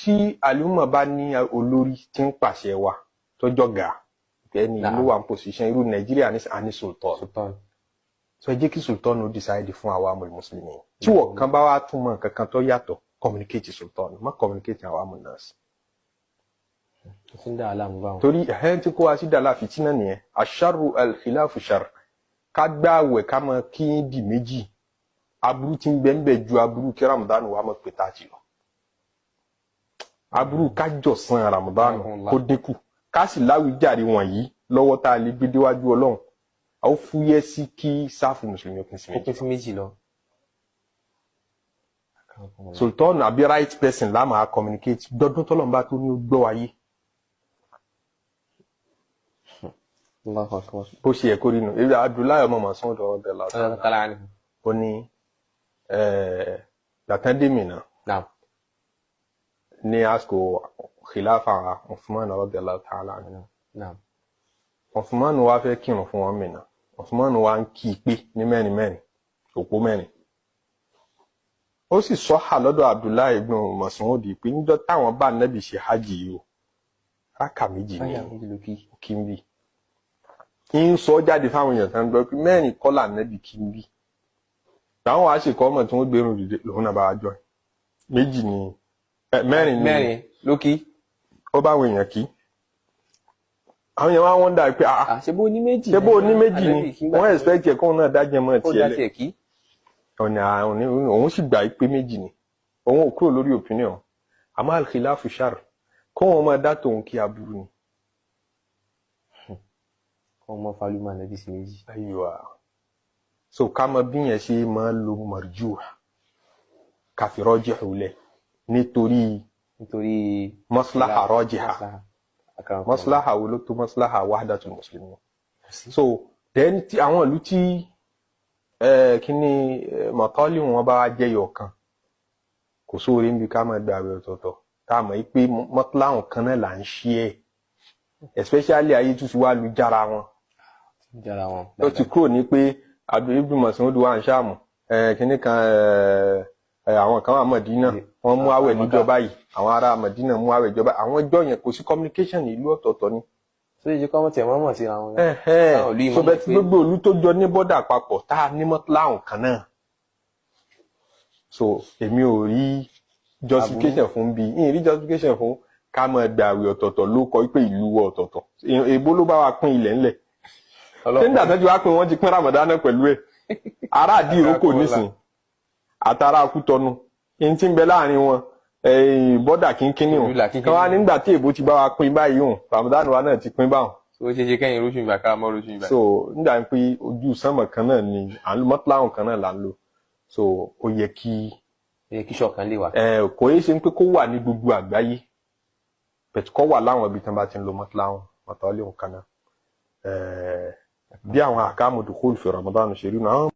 tí àlùmọ̀ bá ní olórí tí ń pàṣẹ wa tó jọ̀gá ẹni ló wà ní position irú Nàìjíríà ní sultan so ẹ jẹ́ kí sultan ó decide fún awamul muslimin tí wọ́n kan bá wá túmọ̀ nǹkan kan tó yàtọ̀ communicate sultan má communicate awamul nas torí ẹ̀hẹ́n tí kó wá sí dàlá fìtínà nìyẹn asharru al-khilafu shar ká gbààwẹ̀ ká mọ kí di méjì aburú tí ń bẹ ń bẹ ju aburú kí Ramadan wà mọ̀ pé táàtì lọ aburú ká jọ̀sán Ramadan kó dínkù ká sì láwùjáre wọ̀nyí lọ́wọ́ tá a lè gbé déwájú Ọlọ́run a ó fúyẹ́ sí kí sáfù mùsùlùmí pín sí méjì lọ sultan àbí right person la máa communicate dọdún tọ́lọ́mbà tó ní ó gbọ́ wáyé bó ṣe yẹ kó rí nù ebi Abdullahi ọmọ Mas'ud ọdẹ lásán ó ní látàndémìnà ní àsìkò khilafa Uthman radiyallahu ta'ala anhu Uthman wá fẹ́ kírun fún wọn mìíràn Uthman wá ń kí pé ní mẹ́rin òpó mẹ́rin ó sì sọ́hà lọ́dọ̀ Abdullahi ibn Mas'ud pé níjọ́ táwọn bá Nábì ṣe hajj yìí o rákà méjì ní kí n bí ń sọ jáde fáwọn èèyàn tán gbọ́ pé mẹ́rin kọ́là Nábì kí n bí táwọn wá ṣe kọ́ ọmọ tí wọ́n gbérùn dìde lòun náà bá wá jọ méjì ní mẹ́rin lókì ó bá àwọn èèyàn kí àwọn èèyàn wá wọ́n dà pé ṣe bó ní méjì ni wọ́n expect ẹ̀ kóun náà dájẹ́ mọ́ tiẹ̀ lẹ̀ òun sì gbà pé méjì ni òun ò kúrò lórí opinion àmọ́ al-khilafu shar kó wọn máa dá tòun kí aburú ni kó wọn máa falúmọ̀ Nábì sí méjì ayiwa so ká mọ bí yẹn ṣe máa lo marjuh káfí rajihu lẹ̀ nítorí maslaha rajiha maslaha wo ló tó maslaha wahdatul muslimin so then tí àwọn ìlú tí kíní mọ̀tọ́lì wọn bá jẹ́ yọ̀kan kò sóore níbi ká máa gbààwẹ̀ ọ̀tọ̀ọ̀tọ̀ tá a mọ̀ pé mọ́tòláhùn kan náà là ń ṣe ẹ̀ especially ayé tó ti wá lu jára wọn ó ti kúrò ní pé Ibn Mas'ud wà ń ṣàmù kíní kan àwọn kan wà Mọ̀dínà wọ́n mú àwẹ̀ níjọba yìí àwọn ará Mọ̀dínà mú àwẹ̀ ìjọba àwọn ẹjọ́ yẹn kò sí communication ìlú ọ̀tọ̀ọ̀tọ̀ ni so ìjẹ́ kọ́mọ̀ tí ẹ̀mọ́ mọ̀ sí àwọn so bẹ́ẹ̀ tí gbogbo olú tó jọ ní bọ́dà papọ̀ tá a ní mọ́tòláhùn kan náà so èmi ò rí justification fún bí ìyìn rí justification fún ká máa gbààwẹ̀ ọ̀tọ̀ọ̀tọ̀ ló kọ pé ìlú ọ̀tọ̀ọ̀tọ̀ èbó ló bá wa pín ilẹ̀ ńlẹ̀ ṣé nígbà tó ti wá pín wọ́n ti pín Ramadan náà pẹ̀lú ẹ̀ ará àdìrókò nísìn àtàrà Kútọ́nù ẹni tí ń bẹ láàrin wọn bọ́dà kínkínní hùn kan wá nígbà tí èbó ti bá wa pín báyìí hùn Ramadan wa náà ti pín báhùn. so ó ṣe ṣe kẹ́yìn róṣù ìgbà ká mọ́ róṣù ìgbà. so nígbà pé ojú sánmọ̀ kan náà ni mọ́tòláhùn kan náà là ń lò so ó yẹ kí ṣọ̀kan lè wà. kò yẹ ṣe pé kó wà ní gbogbo àgbáyé bẹ̀tù kó wà láwọn ibi tí wọ́n bá ti ń lo mọ́tòláhùn kan náà bí àwọn àkámù dukhul fi Ramadan ṣe rí náà.